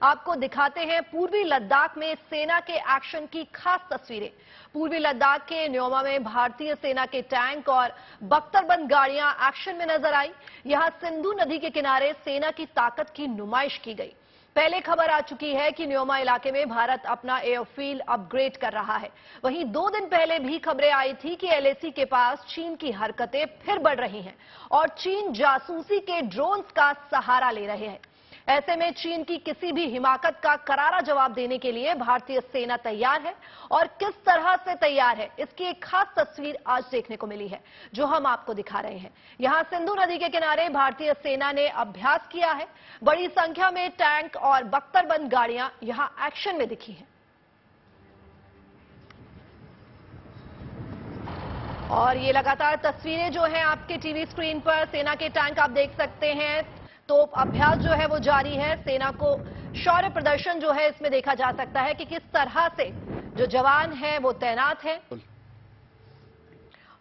आपको दिखाते हैं पूर्वी लद्दाख में सेना के एक्शन की खास तस्वीरें। पूर्वी लद्दाख के न्योमा में भारतीय सेना के टैंक और बख्तरबंद गाड़ियां एक्शन में नजर आई। यहां सिंधु नदी के किनारे सेना की ताकत की नुमाइश की गई। पहले खबर आ चुकी है कि न्योमा इलाके में भारत अपना एयरफील्ड अपग्रेड कर रहा है। वहीं 2 दिन पहले भी खबरें आई थी कि एलएसी के पास चीन की हरकतें फिर बढ़ रही हैं और चीन जासूसी के ड्रोन्स का सहारा ले रहे हैं। ऐसे में चीन की किसी भी हिमाकत का करारा जवाब देने के लिए भारतीय सेना तैयार है और किस तरह से तैयार है, इसकी एक खास तस्वीर आज देखने को मिली है जो हम आपको दिखा रहे हैं। यहां सिंधु नदी के किनारे भारतीय सेना ने अभ्यास किया है। बड़ी संख्या में टैंक और बख्तरबंद गाड़ियां यहां एक्शन में दिखी हैं और ये लगातार तस्वीरें जो हैं आपके टीवी स्क्रीन पर सेना के टैंक आप देख सकते हैं। तोप अभ्यास जो है वो जारी है। सेना को शौर्य प्रदर्शन जो है इसमें देखा जा सकता है कि किस तरह से जो जवान हैं वो तैनात हैं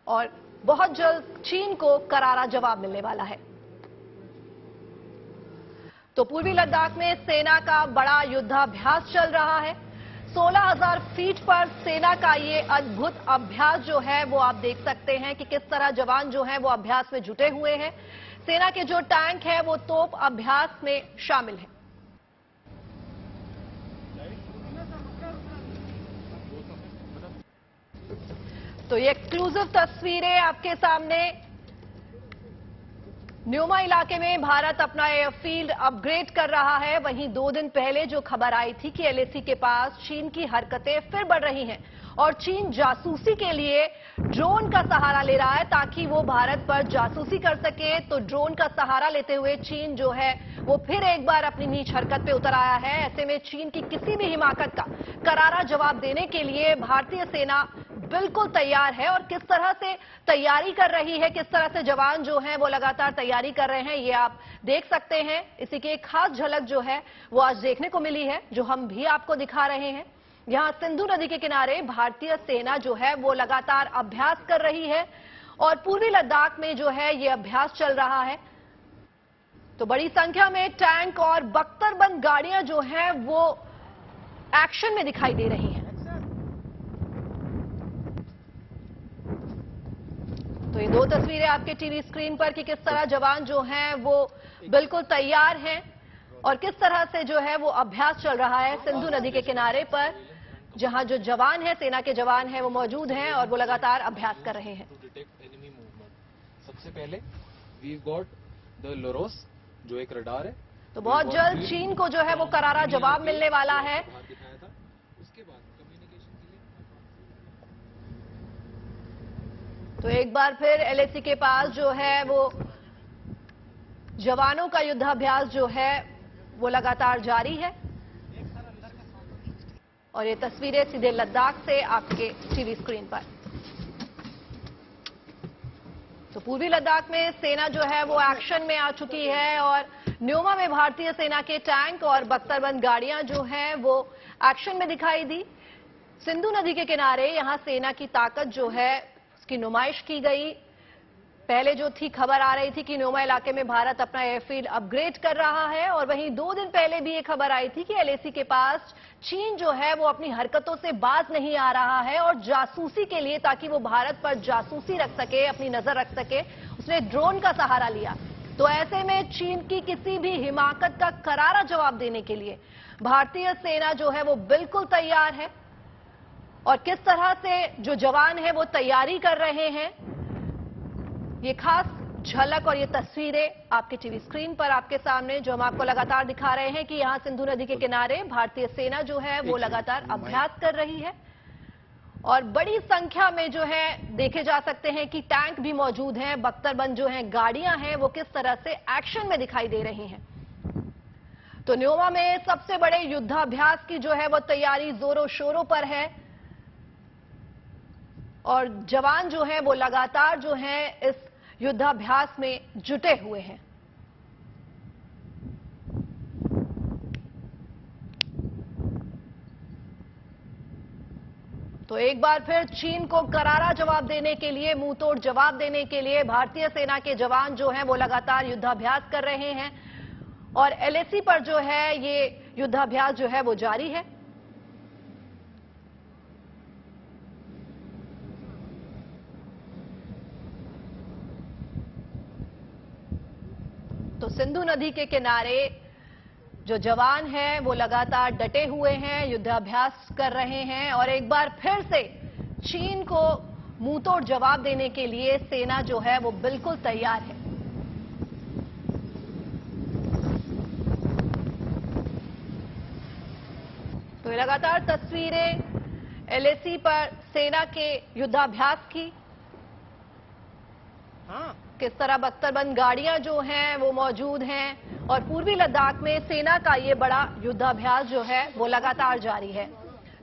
और बहुत जल्द चीन को करारा जवाब मिलने वाला है। तो पूर्वी लद्दाख में सेना का बड़ा युद्धाभ्यास चल रहा है। 16,000 फीट पर सेना का ये अद्भुत अभ्यास जो है वो आप देख सकते हैं कि किस तरह जवान जो हैं वो अभ्यास में जुटे हुए हैं। सेना के जो टैंक है वो तोप अभ्यास में शामिल है। तो ये एक्सक्लूसिव तस्वीरें आपके सामने। न्योमा इलाके में भारत अपना एयरफील्ड अपग्रेड कर रहा है। वहीं 2 दिन पहले जो खबर आई थी कि एलएसी के पास चीन की हरकतें फिर बढ़ रही हैं और चीन जासूसी के लिए ड्रोन का सहारा ले रहा है ताकि वो भारत पर जासूसी कर सके। तो ड्रोन का सहारा लेते हुए चीन जो है वो फिर एक बार अपनी नीच हरकत पे उतर आया है। ऐसे में चीन की किसी भी हिमाकत का करारा जवाब देने के लिए भारतीय सेना बिल्कुल तैयार है और किस तरह से तैयारी कर रही है, किस तरह से जवान जो हैं वो लगातार तैयारी कर रहे हैं, ये आप देख सकते हैं। इसी की एक खास झलक जो है वो आज देखने को मिली है जो हम भी आपको दिखा रहे हैं। यहां सिंधु नदी के किनारे भारतीय सेना जो है वो लगातार अभ्यास कर रही है और पूर्वी लद्दाख में जो है ये अभ्यास चल रहा है। तो बड़ी संख्या में टैंक और बख्तरबंद गाड़ियां जो हैं वो एक्शन में दिखाई दे रही हैं। तो ये 2 तस्वीरें आपके टीवी स्क्रीन पर कि किस तरह जवान जो हैं वो बिल्कुल तैयार हैं और किस तरह से जो है वो अभ्यास चल रहा है सिंधु नदी के किनारे पर, जहां जो जवान हैं, सेना के जवान हैं वो मौजूद हैं और वो लगातार अभ्यास कर रहे हैं। सबसे पहले वी गॉट द लोरोस जो एक रडार है। तो बहुत जल्द चीन को जो है वो करारा जवाब मिलने वाला है। उसके बाद कम्युनिकेशन के लिए तो एक बार फिर एलएसी के पास जो है वो जवानों का युद्धाभ्यास जो है वो लगातार जारी है और ये तस्वीरें सीधे लद्दाख से आपके टीवी स्क्रीन पर। तो पूर्वी लद्दाख में सेना जो है वो एक्शन में आ चुकी है और न्योमा में भारतीय सेना के टैंक और बख्तरबंद गाड़ियां जो हैं वो एक्शन में दिखाई दी। सिंधु नदी के किनारे यहां सेना की ताकत जो है उसकी नुमाइश की गई। पहले जो थी खबर आ रही थी कि न्योमा इलाके में भारत अपना एयरफील्ड अपग्रेड कर रहा है और वहीं 2 दिन पहले भी ये खबर आई थी कि एलएसी के पास चीन जो है वो अपनी हरकतों से बाज नहीं आ रहा है और जासूसी के लिए, ताकि वो भारत पर जासूसी रख सके, अपनी नजर रख सके, उसने ड्रोन का सहारा लिया। तो ऐसे में चीन की किसी भी हिमाकत का करारा जवाब देने के लिए भारतीय सेना जो है वो बिल्कुल तैयार है और किस तरह से जो जवान है वो तैयारी कर रहे हैं, ये खास झलक और ये तस्वीरें आपके टीवी स्क्रीन पर आपके सामने जो हम आपको लगातार दिखा रहे हैं कि यहां सिंधु नदी के किनारे भारतीय सेना जो है वो लगातार अभ्यास कर रही है और बड़ी संख्या में जो है देखे जा सकते हैं कि टैंक भी मौजूद हैं, बख्तरबंद जो हैं गाड़ियां हैं वो किस तरह से एक्शन में दिखाई दे रही हैं। तो न्योमा में सबसे बड़े युद्धाभ्यास की जो है वो तैयारी जोरों शोरों पर है और जवान जो हैं वो लगातार जो हैं इस युद्धाभ्यास में जुटे हुए हैं। तो एक बार फिर चीन को करारा जवाब देने के लिए, मुंहतोड़ जवाब देने के लिए भारतीय सेना के जवान जो हैं वो लगातार युद्धाभ्यास कर रहे हैं और एलएसी पर जो है ये युद्धाभ्यास जो है वो जारी है। तो सिंधु नदी के किनारे जो जवान हैं वो लगातार डटे हुए हैं, युद्धाभ्यास कर रहे हैं और एक बार फिर से चीन को मुंहतोड़ जवाब देने के लिए सेना जो है वो बिल्कुल तैयार है। तो ये लगातार तस्वीरें LAC पर सेना के युद्धाभ्यास की, किस तरह बख्तरबंद गाड़ियां जो हैं वो मौजूद हैं और पूर्वी लद्दाख में सेना का ये बड़ा युद्धाभ्यास जो है वो लगातार जारी है।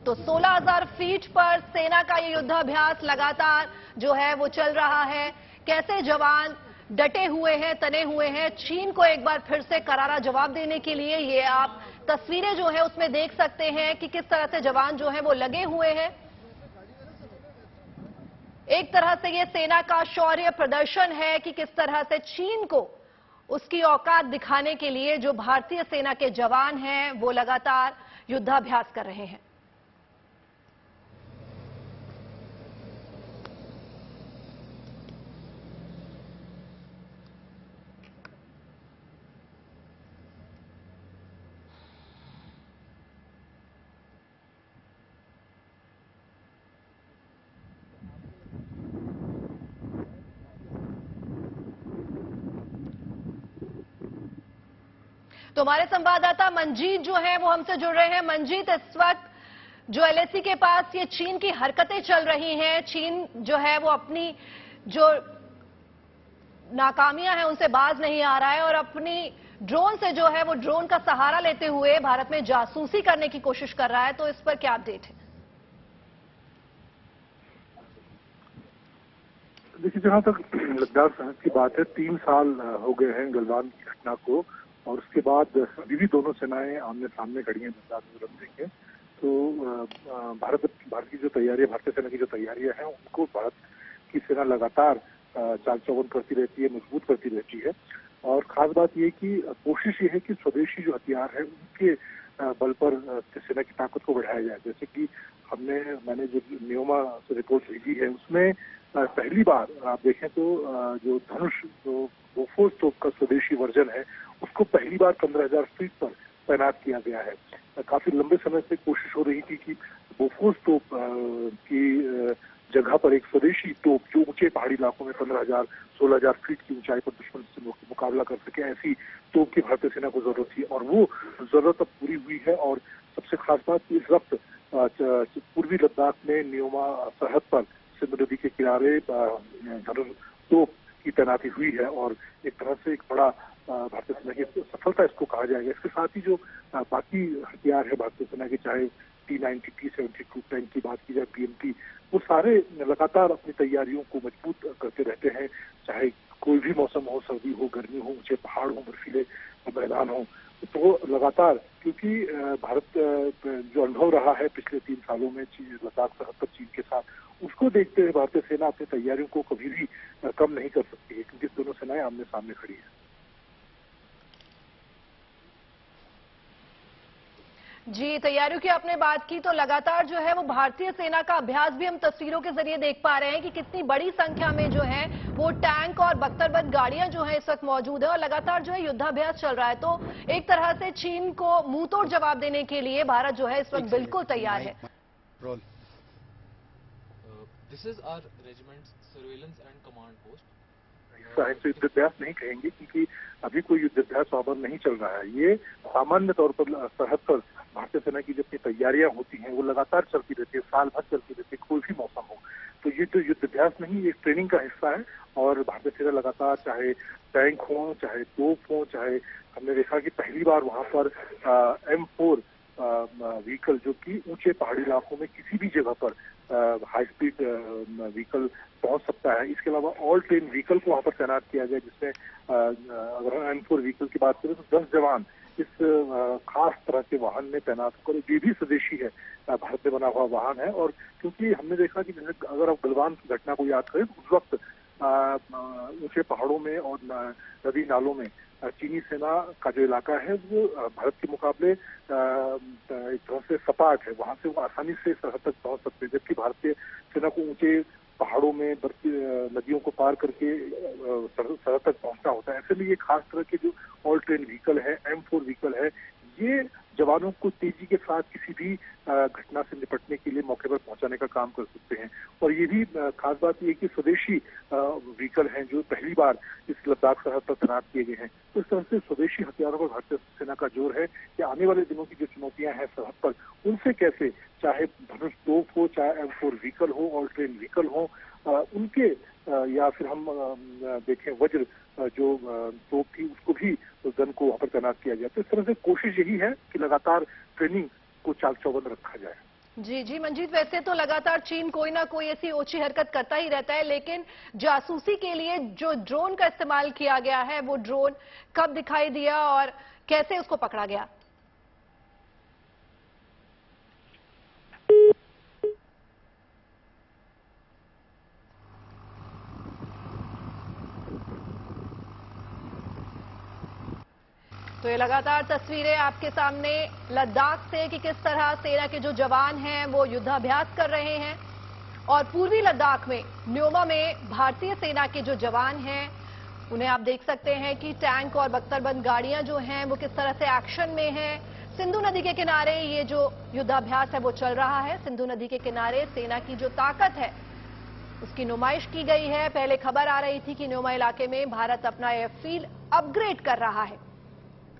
तो 16,000 फीट पर सेना का ये युद्धाभ्यास लगातार जो है वो चल रहा है। कैसे जवान डटे हुए हैं, तने हुए हैं चीन को एक बार फिर से करारा जवाब देने के लिए। ये आप तस्वीरें जो है उसमें देख सकते हैं कि किस तरह से जवान जो है वो लगे हुए हैं। एक तरह से ये सेना का शौर्य प्रदर्शन है कि किस तरह से चीन को उसकी औकात दिखाने के लिए जो भारतीय सेना के जवान हैं वो लगातार युद्धाभ्यास कर रहे हैं। तो हमारे संवाददाता मंजीत जो है वो हमसे जुड़ रहे हैं। मंजीत, इस वक्त जो LAC के पास ये चीन की हरकतें चल रही हैं, चीन जो है वो अपनी जो नाकामियां हैं उनसे बाज नहीं आ रहा है और अपनी ड्रोन से जो है वो ड्रोन का सहारा लेते हुए भारत में जासूसी करने की कोशिश कर रहा है, तो इस पर क्या अपडेट है? देखिए, जहां तक लद्दाख सरहद की बात है, 3 साल हो गए हैं गलवान की घटना को और उसके बाद अभी भी दोनों सेनाएं आमने सामने खड़ी हैं लद्दाख में देखें तो भारत की जो तैयारियां, भारतीय सेना की जो तैयारियां हैं उनको भारत की सेना लगातार चाल चौबंद करती रहती है, मजबूत करती रहती है। और खास बात यह कि कोशिश ये है कि स्वदेशी जो हथियार है उनके बल पर सेना की ताकत को बढ़ाया जाए। जैसे कि मैंने जो न्योमा से रिपोर्ट भेजी है उसमें पहली बार आप देखें तो जो धनुष जो बोफोर्स तोप का स्वदेशी वर्जन है उसको पहली बार 15,000 फीट पर तैनात किया गया है। काफी लंबे समय से कोशिश हो रही थी कि बोफोर्स तोप की जगह पर एक स्वदेशी तोप जो ऊंचे पहाड़ी इलाकों में 15,000 16,000 फीट की ऊंचाई पर दुश्मन से मुकाबला कर सके, ऐसी तोप की भारतीय सेना को जरूरत थी और वो जरूरत अब पूरी हुई है। और सबसे खास बात इस वक्त पूर्वी लद्दाख में न्योमा सरहद पर सिंधु नदी के किनारे धनुष तोप की तैनाती हुई है और एक तरह से एक बड़ा भारतीय सेना की सफलता इसको कहा जाएगा। इसके साथ ही जो बाकी हथियार है भारतीय सेना के, चाहे T-90, T-72 टैंक की बात की जाए, BMP, वो सारे लगातार अपनी तैयारियों को मजबूत करते रहते हैं, चाहे कोई भी मौसम हो, सर्दी हो, गर्मी हो, ऊंचे पहाड़ हो, बर्फीले मैदान हो। तो लगातार, क्योंकि भारत जो अनुभव रहा है पिछले 3 सालों में लद्दाख सरहद पर चीन के साथ, उसको देखते हुए भारतीय सेना अपनी तैयारियों को कभी भी कम नहीं कर सकती है, क्योंकि दोनों सेनाएं आमने सामने खड़ी है। जी, तैयारियों की आपने बात की तो लगातार जो है वो भारतीय सेना का अभ्यास भी हम तस्वीरों के जरिए देख पा रहे हैं कि कितनी बड़ी संख्या में जो है वो टैंक और बख्तरबंद गाड़ियां जो है इस वक्त मौजूद है और लगातार जो है युद्धाभ्यास चल रहा है। तो एक तरह से चीन को मुंहतोड़ जवाब देने के लिए भारत जो है इस वक्त बिल्कुल तैयार है। This is our regiments surveillance and command post. तो युद्धाभ्यास नहीं कहेंगे क्योंकि अभी कोई युद्धाभ्यास वहां नहीं चल रहा है। ये सामान्य तौर पर सरहद पर भारतीय सेना की जितनी तैयारियां होती हैं वो लगातार चलती रहती है, साल भर चलती रहती है, कोई भी मौसम हो। तो ये जो युद्धाभ्यास नहीं, ये ट्रेनिंग का हिस्सा है और भारतीय सेना लगातार, चाहे टैंक हो, चाहे तोप हो, चाहे हमने देखा कि पहली बार वहां पर M4 व्हीकल जो कि ऊंचे पहाड़ी इलाकों में किसी भी जगह पर हाई स्पीड व्हीकल पहुंच सकता है। इसके अलावा ऑल ट्रेन व्हीकल को वहां पर तैनात किया गया, जिसमें अगर हम M4 व्हीकल की बात करें तो 10 जवान इस खास तरह के वाहन में तैनात होकर, ये भी स्वदेशी है, भारत में बना हुआ वाहन है। और क्योंकि हमने देखा कि अगर आप गलवान की घटना को याद करें तो उस वक्त ऊंचे पहाड़ों में और नदी नालों में चीनी सेना का जो इलाका है वो भारत के मुकाबले एक तरह से सपाट है, वहां से वो आसानी से सरहद तक पहुंच सकते हैं, जबकि भारतीय सेना को ऊंचे पहाड़ों में नदियों को पार करके सरहद तक पहुंचना होता है। ऐसे में ये खास तरह के जो ऑल ट्रेन व्हीकल है, M4 व्हीकल है, ये जवानों को तेजी के साथ किसी भी घटना से निपटने के लिए मौके पर पहुंचाने का काम कर सकते हैं। और ये भी खास बात ये कि स्वदेशी व्हीकल हैं जो पहली बार इस लद्दाख सरहद पर तैनात किए गए हैं। तो इस तरह से स्वदेशी हथियारों पर भारतीय सेना का जोर है कि आने वाले दिनों की जो चुनौतियां हैं सरहद पर, उनसे कैसे, चाहे धनुष तोप हो, चाहे M4 व्हीकल हो, ऑल ट्रेन व्हीकल हो, उनके या फिर हम देखें वज्र जो तोप थी उसको भी गन को वहां पर तैनात किया गया। तो इस तरह से कोशिश यही है कि लगातार ट्रेनिंग को चाक चौबंद रखा जाए। जी मंजीत, वैसे तो लगातार चीन कोई ना कोई ऐसी ओछी हरकत करता ही रहता है, लेकिन जासूसी के लिए जो ड्रोन का इस्तेमाल किया गया है वो ड्रोन कब दिखाई दिया और कैसे उसको पकड़ा गया? तो ये लगातार तस्वीरें आपके सामने लद्दाख से कि किस तरह सेना के जो जवान हैं वो युद्धाभ्यास कर रहे हैं और पूर्वी लद्दाख में न्योमा में भारतीय सेना के जो जवान हैं उन्हें आप देख सकते हैं कि टैंक और बख्तरबंद गाड़ियां जो हैं वो किस तरह से एक्शन में हैं। सिंधु नदी के किनारे ये जो युद्धाभ्यास है वो चल रहा है। सिंधु नदी के किनारे सेना की जो ताकत है उसकी नुमाइश की गई है। पहले खबर आ रही थी कि न्योमा इलाके में भारत अपना एयरफील्ड अपग्रेड कर रहा है।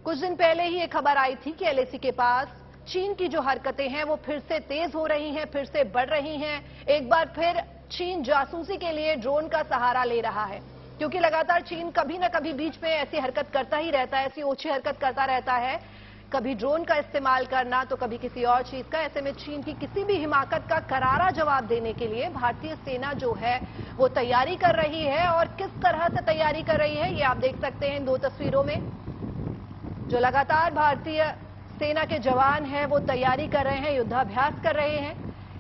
कुछ दिन पहले ही ये खबर आई थी कि LAC के पास चीन की जो हरकतें हैं वो फिर से तेज हो रही हैं, फिर से बढ़ रही हैं। एक बार फिर चीन जासूसी के लिए ड्रोन का सहारा ले रहा है, क्योंकि लगातार चीन कभी ना कभी बीच में ऐसी हरकत करता ही रहता है, ऐसी ओछी हरकत करता रहता है, कभी ड्रोन का इस्तेमाल करना तो कभी किसी और चीज का। ऐसे में चीन की किसी भी हिमाकत का करारा जवाब देने के लिए भारतीय सेना जो है वो तैयारी कर रही है। और किस तरह से तैयारी कर रही है ये आप देख सकते हैं इन दो तस्वीरों में। जो लगातार भारतीय सेना के जवान हैं वो तैयारी कर रहे हैं, युद्धाभ्यास कर रहे हैं।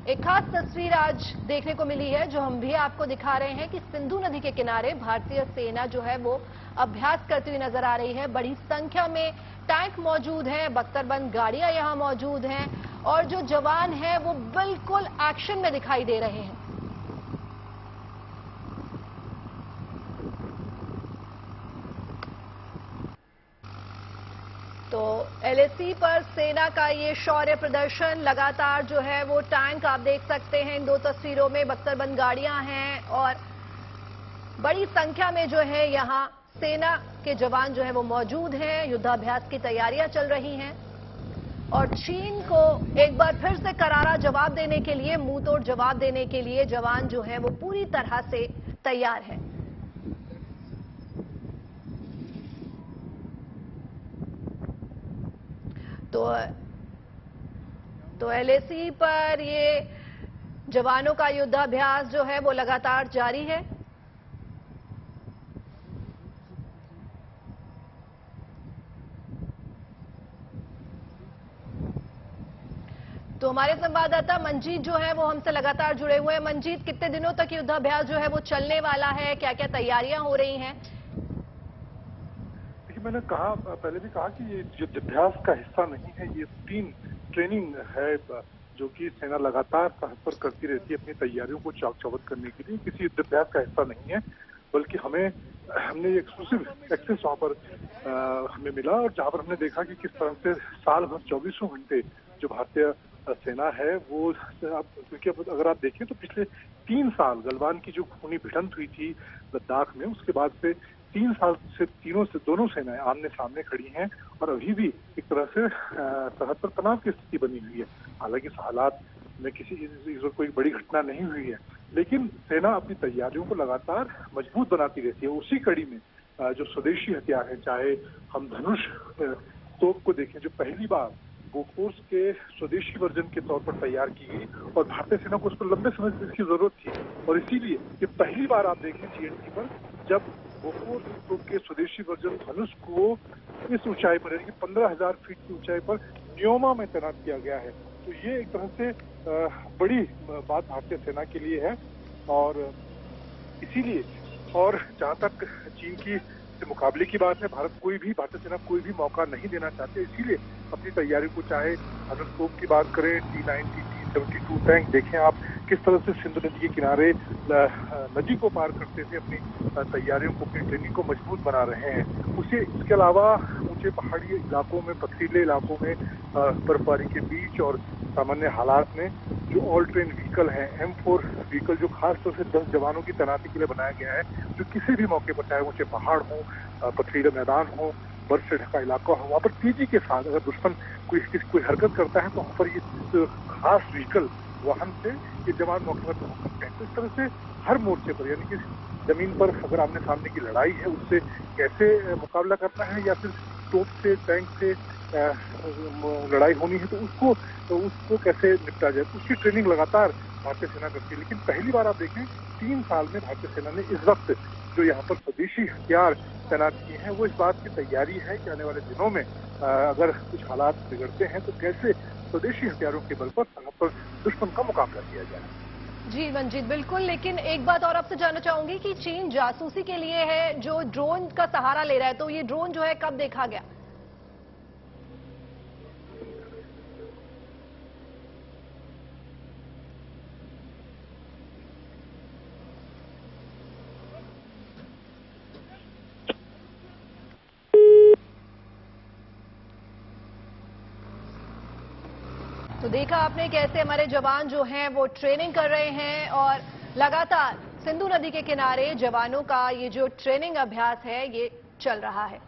एक खास तस्वीर आज देखने को मिली है जो हम भी आपको दिखा रहे हैं कि सिंधु नदी के किनारे भारतीय सेना जो है वो अभ्यास करती हुई नजर आ रही है। बड़ी संख्या में टैंक मौजूद हैं, बख्तरबंद गाड़ियां यहां मौजूद हैं और जो जवान हैं वो बिल्कुल एक्शन में दिखाई दे रहे हैं। तो LAC पर सेना का ये शौर्य प्रदर्शन लगातार जो है वो टैंक आप देख सकते हैं इन दो तस्वीरों में, बख्तरबंद गाड़ियां हैं और बड़ी संख्या में जो है यहां सेना के जवान जो है वो मौजूद हैं। युद्धाभ्यास की तैयारियां चल रही हैं और चीन को एक बार फिर से करारा जवाब देने के लिए, मुंहतोड़ जवाब देने के लिए जवान जो है वो पूरी तरह से तैयार है। तो LAC पर ये जवानों का युद्धाभ्यास जो है वो लगातार जारी है। तो हमारे संवाददाता मंजीत जो है वो हमसे लगातार जुड़े हुए हैं। मंजीत, कितने दिनों तक युद्धाभ्यास जो है वो चलने वाला है, क्या क्या तैयारियां हो रही हैं? मैंने कहा, पहले भी कहा कि ये युद्धाभ्यास का हिस्सा नहीं है, ये रूटीन ट्रेनिंग है जो कि सेना लगातार सरहद पर करती रहती है अपनी तैयारियों को चाक चौबंद करने के लिए। किसी युद्धाभ्यास का हिस्सा नहीं है, बल्कि हमने एक्सक्लूसिव एक्सेस वहां पर हमें मिला और जहां पर हमने देखा कि किस तरह से साल भर 24 घंटे जो भारतीय सेना है वो, क्योंकि अगर आप देखें तो पिछले 3 साल गलवान की जो खूनी भिड़ंत हुई थी लद्दाख में, उसके बाद से 3 साल से दोनों सेनाएं आमने सामने खड़ी हैं और अभी भी एक तरह से सरहद पर तनाव की स्थिति बनी हुई है। हालांकि इस हालात में कोई बड़ी घटना नहीं हुई है, लेकिन सेना अपनी तैयारियों को लगातार मजबूत बनाती रहती है। उसी कड़ी में जो स्वदेशी हथियार है, चाहे हम धनुष तोप को देखें जो पहली बार बोफोर्स के स्वदेशी वर्जन के तौर पर तैयार की गई और भारतीय सेना को उस पर लंबे समय से इसकी जरूरत थी और इसीलिए ये पहली बार आप देखें GNT पर जब बोफोर्स के स्वदेशी वर्जन धनुष को इस ऊंचाई पर यानी कि 15,000 फीट की ऊंचाई पर न्योमा में तैनात किया गया है। तो ये एक तरह से बड़ी बात भारतीय सेना के लिए है और इसीलिए और जहां तक चीन की से मुकाबले की बात है, भारतीय सेना कोई भी मौका नहीं देना चाहते, इसीलिए अपनी तैयारी को, चाहे अगर स्कोप की बात करें, T-90, T-72 टैंक देखें आप किस तरह से सिंधु नदी के किनारे नदी को पार करते थे, अपनी तैयारियों को, अपनी ट्रेनिंग को मजबूत बना रहे हैं। इसके अलावा ऊंचे पहाड़ी इलाकों में, पथरीले इलाकों में, बर्फबारी के बीच और सामान्य हालात में जो ऑल ट्रेन व्हीकल है, M4 व्हीकल, जो खास तौर से 10 जवानों की तैनाती के लिए बनाया गया है, जो किसी भी मौके पर, चाहे ऊंचे पहाड़ हो, पथरीले मैदान हो, बर्फ से ढका इलाका हो, वहां पर तेजी के साथ अगर दुश्मन कोई हरकत करता है तो वहां पर ये खास व्हीकल वाहन से ये जवान मौके पर पहुंच सकते हैं। तो इस तरह से हर मोर्चे पर, यानी कि जमीन पर अगर आमने सामने की लड़ाई है, उससे कैसे मुकाबला करना है, या फिर तोप से, टैंक से लड़ाई होनी है, तो उसको कैसे निपटा जाए, तो उसकी ट्रेनिंग लगातार भारतीय सेना करती है। लेकिन पहली बार आप देखें 3 साल में भारतीय सेना ने इस वक्त जो यहाँ पर स्वदेशी हथियार तैनात किए हैं, वो इस बात की तैयारी है कि आने वाले दिनों में अगर कुछ हालात बिगड़ते हैं तो कैसे स्वदेशी हथियारों के बल पर वहां पर दुश्मन का मुकाबला किया जाए। जी मंजीत, बिल्कुल। लेकिन एक बात और आपसे जानना चाहूंगी कि चीन जासूसी के लिए है जो ड्रोन का सहारा ले रहा है, तो ये ड्रोन जो है कब देखा गया? तो देखा आपने कैसे हमारे जवान जो हैं वो ट्रेनिंग कर रहे हैं, और लगातार सिंधु नदी के किनारे जवानों का ये जो ट्रेनिंग अभ्यास है ये चल रहा है।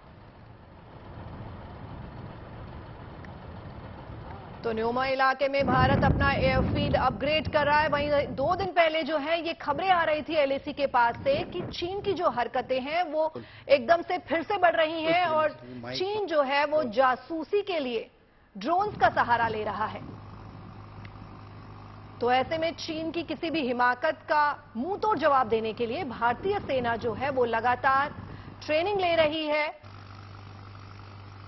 तो न्योमा इलाके में भारत अपना एयरफील्ड अपग्रेड कर रहा है। वहीं 2 दिन पहले जो है ये खबरें आ रही थी LAC के पास से कि चीन की जो हरकतें हैं वो एकदम से फिर से बढ़ रही हैं, और चीन जो है वो जासूसी के लिए ड्रोन्स का सहारा ले रहा है। तो ऐसे में चीन की किसी भी हिमाकत का मुंह तोड़ जवाब देने के लिए भारतीय सेना जो है वो लगातार ट्रेनिंग ले रही है,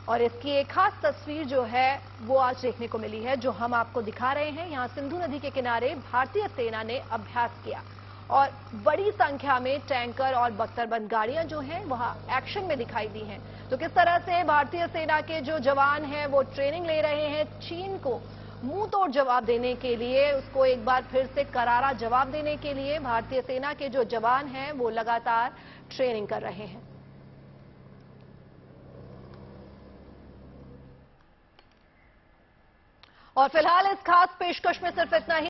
और इसकी एक खास तस्वीर जो है वो आज देखने को मिली है, जो हम आपको दिखा रहे हैं। यहां सिंधु नदी के किनारे भारतीय सेना ने अभ्यास किया, और बड़ी संख्या में टैंकर और बख्तरबंद गाड़ियां जो हैं वहां एक्शन में दिखाई दी हैं। तो किस तरह से भारतीय सेना के जो जवान हैं वो ट्रेनिंग ले रहे हैं चीन को मुंह तोड़ जवाब देने के लिए, उसको एक बार फिर से करारा जवाब देने के लिए भारतीय सेना के जो जवान हैं वो लगातार ट्रेनिंग कर रहे हैं। और फिलहाल इस खास पेशकश में सिर्फ इतना ही।